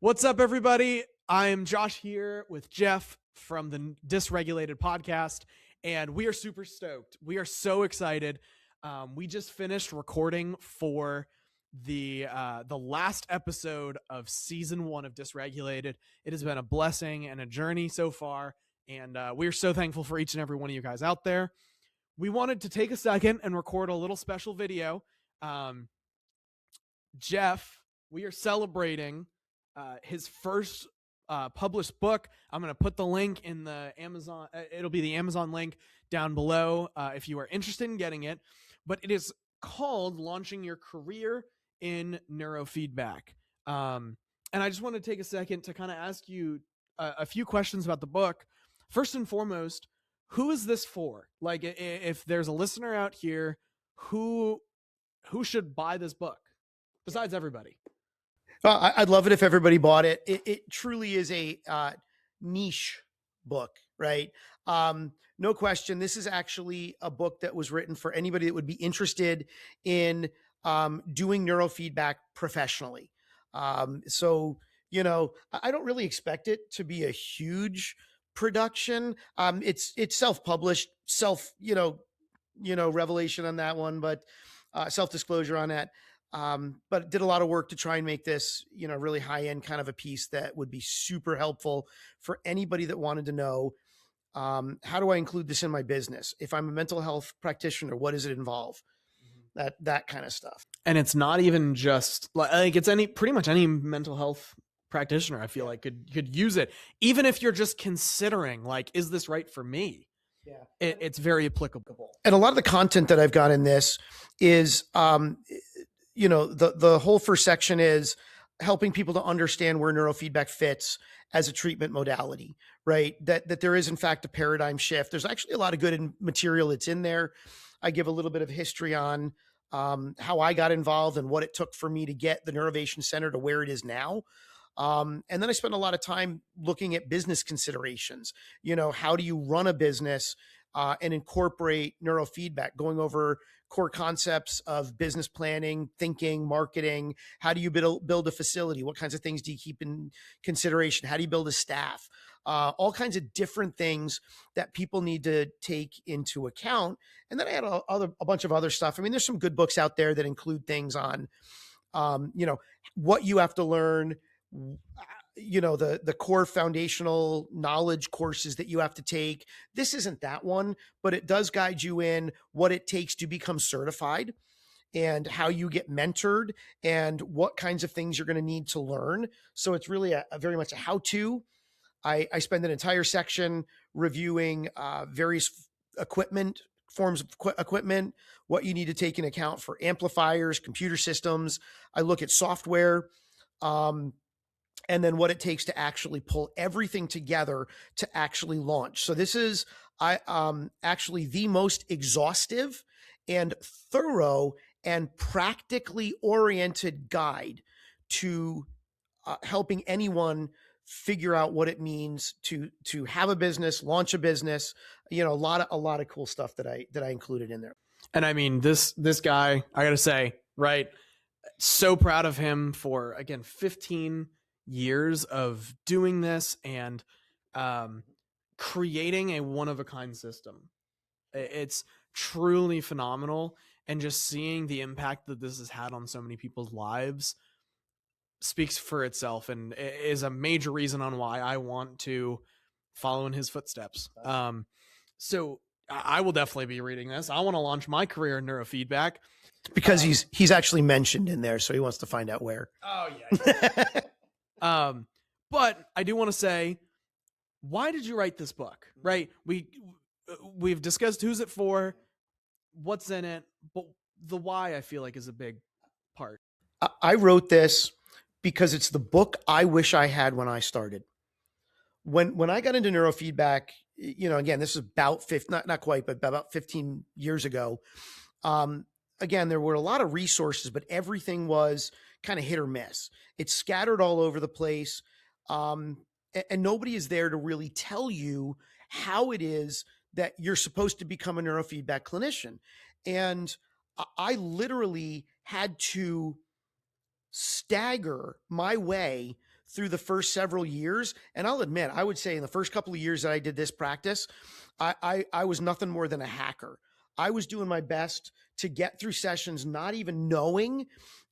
What's up, everybody? I am Josh here with Jeff from the Dysregulated podcast, and we are super stoked. We are so excited. We just finished recording for the last episode of season 1 of Dysregulated. It has been a blessing and a journey so far, and we are so thankful for each and every one of you guys out there. We wanted to take a second and record a little special video. Jeff, we are celebrating his first published book. I'm going to put the link in the Amazon. It'll be the Amazon link down below if you are interested in getting it. But it is called Launching Your Career in Neurofeedback. And I just want to take a second to kind of ask you a few questions about the book. First and foremost, who is this for? Like, if there's a listener out here, who should buy this book besides everybody? I'd love it if everybody bought it. It truly is a niche book, right? No question. This is actually a book that was written for anybody that would be interested in doing neurofeedback professionally. So, I don't really expect it to be a huge production. It's self-published, revelation on that one, but self-disclosure on that. But did a lot of work to try and make this, really high end kind of a piece that would be super helpful for anybody that wanted to know, how do I include this in my business? If I'm a mental health practitioner, what does it involve? That kind of stuff. And it's not even just like it's pretty much any mental health practitioner, I feel like could use it. Even if you're just considering like, is this right for me? Yeah, it's very applicable. And a lot of the content that I've got in this is, the whole first section is helping people to understand where neurofeedback fits as a treatment modality, right? That there is in fact a paradigm shift. There's actually a lot of good material that's in there. I give a little bit of history on how I got involved and what it took for me to get the Neurovation Center to where it is now. And then I spent a lot of time looking at business considerations. How do you run a business and incorporate neurofeedback, going over core concepts of business planning, thinking, marketing. How do you build a facility? What kinds of things do you keep in consideration? How do you build a staff? All kinds of different things that people need to take into account. And then I had a bunch of other stuff. I mean, there's some good books out there that include things on, what you have to learn, the core foundational knowledge courses that you have to take. This isn't that one, but it does guide you in what it takes to become certified and how you get mentored and what kinds of things you're going to need to learn. So it's really a very much a how-to. I spend an entire section reviewing various forms of equipment, what you need to take into account for amplifiers, computer systems. I look at software, and then what it takes to actually pull everything together to actually launch. So this is actually the most exhaustive and thorough and practically oriented guide to helping anyone figure out what it means to have a business, launch a business. A lot of cool stuff that I included in there. And I mean, this guy, I gotta say, right? So proud of him for, again, 15 years of doing this and creating a one-of-a-kind system. It's truly phenomenal, and just seeing the impact that this has had on so many people's lives speaks for itself and is a major reason on why I want to follow in his footsteps. So I will definitely be reading this. I want to launch my career in neurofeedback. Because he's actually mentioned in there, so he wants to find out where. Oh, yeah. But I do want to say, why did you write this book? Right? We've discussed who's it for, what's in it, but the why, I feel like, is a big part. I wrote this because it's the book I wish I had when I started. When I got into neurofeedback, again, this is about not quite, but about 15 years ago. Again, there were a lot of resources, but everything was kind of hit or miss. It's scattered all over the place. And nobody is there to really tell you how it is that you're supposed to become a neurofeedback clinician. And I literally had to stagger my way through the first several years. And I'll admit, I would say in the first couple of years that I did this practice, I was nothing more than a hacker. I was doing my best to get through sessions, not even knowing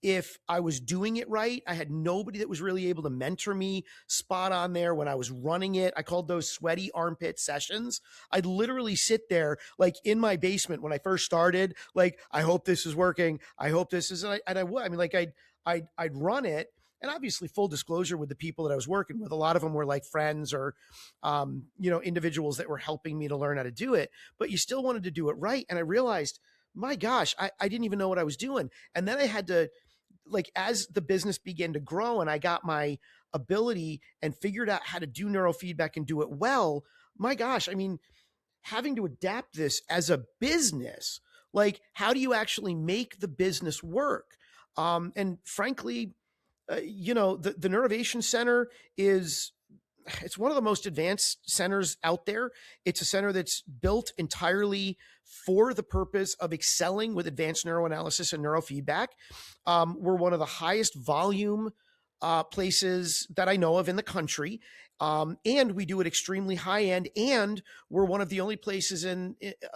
if I was doing it right. I had nobody that was really able to mentor me spot on there when I was running it. I called those sweaty armpit sessions. I'd literally sit there like in my basement when I first started, like, I hope this is working. I hope this is, and I would, I mean, like I'd run it. And obviously, full disclosure, with the people that I was working with, a lot of them were like friends or, individuals that were helping me to learn how to do it. But you still wanted to do it right. And I realized, my gosh, I didn't even know what I was doing. And then I had to, like, as the business began to grow and I got my ability and figured out how to do neurofeedback and do it well, my gosh, I mean, having to adapt this as a business, like, how do you actually make the business work? And frankly, the Neurovation Center it's one of the most advanced centers out there. It's a center that's built entirely for the purpose of excelling with advanced neuroanalysis and neurofeedback. We're one of the highest volume places that I know of in the country. And we do it extremely high end. And we're one of the only places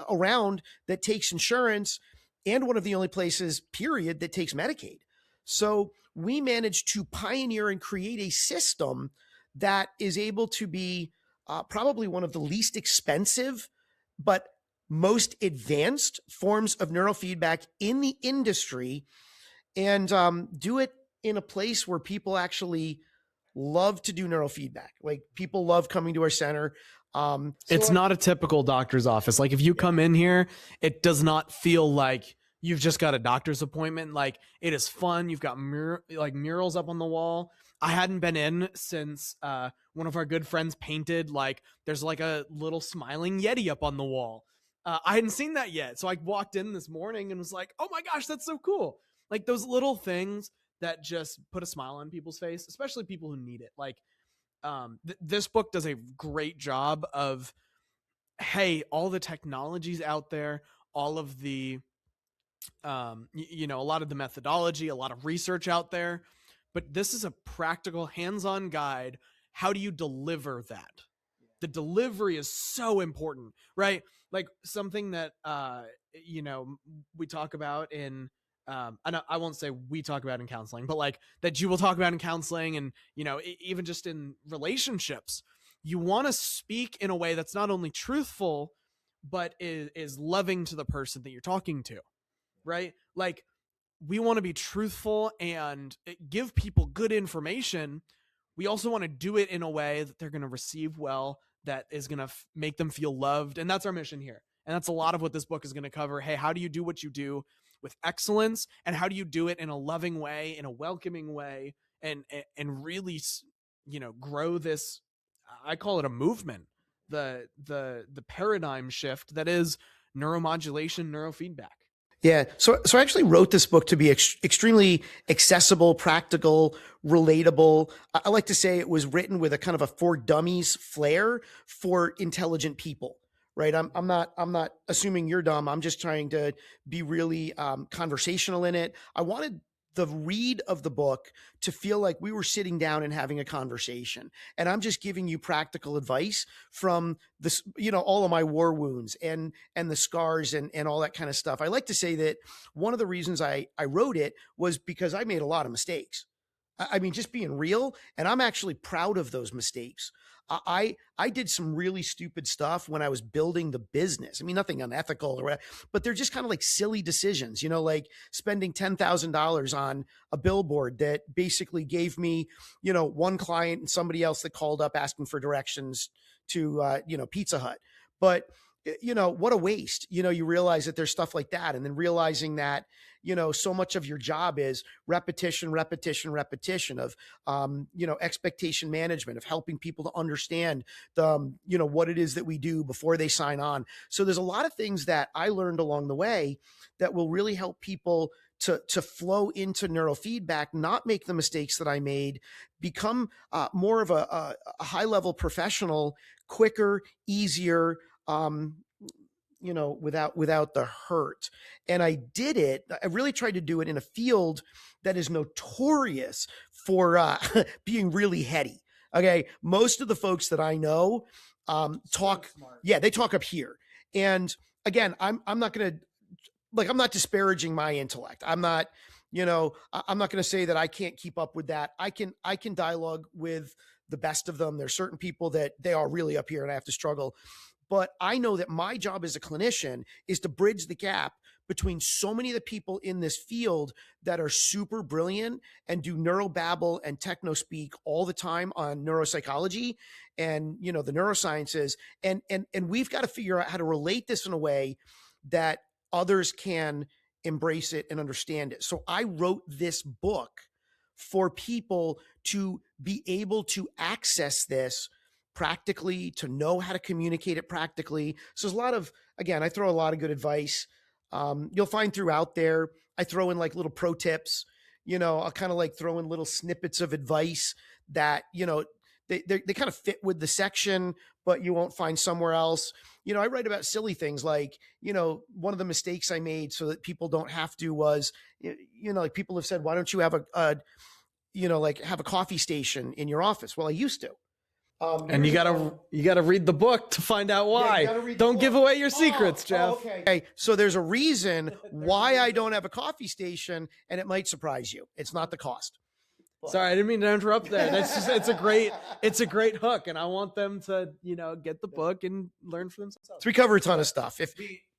around that takes insurance, and one of the only places, period, that takes Medicaid. So we managed to pioneer and create a system that is able to be probably one of the least expensive, but most advanced forms of neurofeedback in the industry, and do it in a place where people actually love to do neurofeedback. Like, people love coming to our center. It's not a typical doctor's office. Like, if you come in here, it does not feel like you've just got a doctor's appointment. Like, it is fun. You've got murals up on the wall. I hadn't been in since one of our good friends painted, like, there's like a little smiling Yeti up on the wall. I hadn't seen that yet. So I walked in this morning and was like, oh my gosh, that's so cool. Like, those little things that just put a smile on people's face, especially people who need it. Like, this book does a great job of, hey, all the technologies out there, all of the, a lot of the methodology, a lot of research out there, but this is a practical, hands-on guide. How do you deliver that? The delivery is so important, right? Like, something that, we talk about in, I won't say we talk about in counseling, but like that you will talk about in counseling, and, even just in relationships, you want to speak in a way that's not only truthful, but is loving to the person that you're talking to, right? Like, we want to be truthful and give people good information. We also want to do it in a way that they're going to receive well, that is going to make them feel loved. And that's our mission here. And that's a lot of what this book is going to cover. Hey, how do you do what you do with excellence? And how do you do it in a loving way, in a welcoming way, and really, grow this, I call it a movement, the paradigm shift that is neuromodulation, neurofeedback. Yeah. So I actually wrote this book to be extremely accessible, practical, relatable. I like to say it was written with a kind of a for dummies flair for intelligent people, right? I'm not assuming you're dumb. I'm just trying to be really conversational in it. I wanted the read of the book to feel like we were sitting down and having a conversation. And I'm just giving you practical advice from this, all of my war wounds and the scars and all that kind of stuff. I like to say that one of the reasons I wrote it was because I made a lot of mistakes. I mean, just being real, and I'm actually proud of those mistakes. I did some really stupid stuff when I was building the business. I mean, nothing unethical or whatever, but they're just kind of like silly decisions, like spending $10,000 on a billboard that basically gave me, one client and somebody else that called up asking for directions to, Pizza Hut. But what a waste. You realize that there's stuff like that. And then realizing that, so much of your job is repetition of, expectation management, of helping people to understand the, what it is that we do before they sign on. So there's a lot of things that I learned along the way that will really help people to flow into neurofeedback, not make the mistakes that I made, become more of a high level professional, quicker, easier, without the hurt. And I did it. I really tried to do it in a field that is notorious for being really heady. Okay. Most of the folks that I know talk, they talk up here. And again, I'm not going to, I'm not disparaging my intellect. I'm not, I'm not going to say that I can't keep up with that. I can dialogue with the best of them. There's certain people that they are really up here and I have to struggle. But I know that my job as a clinician is to bridge the gap between so many of the people in this field that are super brilliant and do neurobabble and techno speak all the time on neuropsychology and, the neurosciences. And we've got to figure out how to relate this in a way that others can embrace it and understand it. So I wrote this book for people to be able to access this practically, to know how to communicate it practically. So there's a lot of, again, I throw a lot of good advice. You'll find throughout there, I throw in like little pro tips, I'll kind of like throw in little snippets of advice that, they kind of fit with the section, but you won't find somewhere else. I write about silly things like, one of the mistakes I made so that people don't have to was, like people have said, why don't you have have a coffee station in your office? Well, I used to. And you gotta read the book to find out why. Don't give away your secrets, Jeff. Okay. So there's a reason why I don't have a coffee station, and it might surprise you. It's not the cost. Sorry, I didn't mean to interrupt there. That's just it's a great hook, and I want them to get the book and learn for themselves. So we cover a ton of stuff.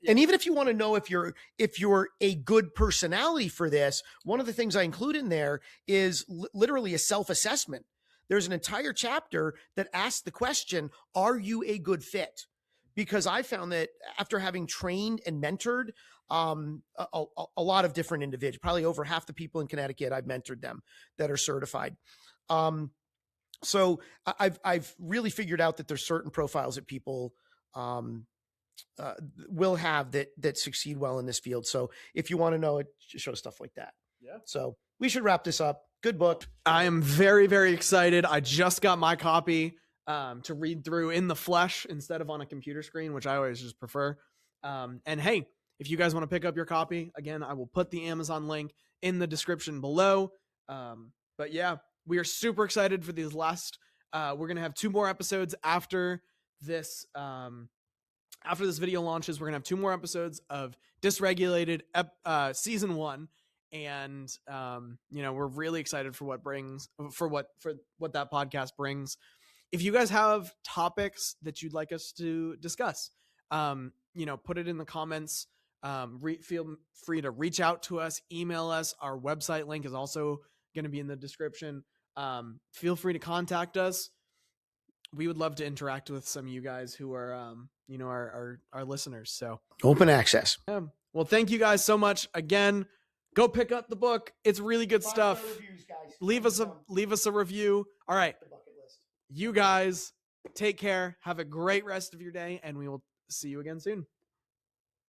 And even if you want to know if you're a good personality for this, one of the things I include in there is literally a self-assessment. There's an entire chapter that asks the question, are you a good fit? Because I found that after having trained and mentored a lot of different individuals, probably over half the people in Connecticut, I've mentored them that are certified. So I've really figured out that there's certain profiles that people will have that succeed well in this field. So if you want to know it, show stuff like that. Yeah. So we should wrap this up. Good book. I am very, very excited. I just got my copy to read through in the flesh instead of on a computer screen, which I always just prefer. And hey, if you guys want to pick up your copy, again, I will put the Amazon link in the description below. But yeah, we are super excited for these last. We're going to have 2 more episodes after this. After this video launches, we're going to have 2 more episodes of Dysregulated season 1. And we're really excited for what that podcast brings. If you guys have topics that you'd like us to discuss, put it in the comments. Feel free to reach out to us, email us. Our website link is also going to be in the description. Feel free to contact us. We would love to interact with some of you guys who are our listeners. So open access. Well, thank you guys so much again. Go pick up the book. It's really good stuff. Reviews, guys. Leave us a review. All right. You guys take care. Have a great rest of your day, and we will see you again soon.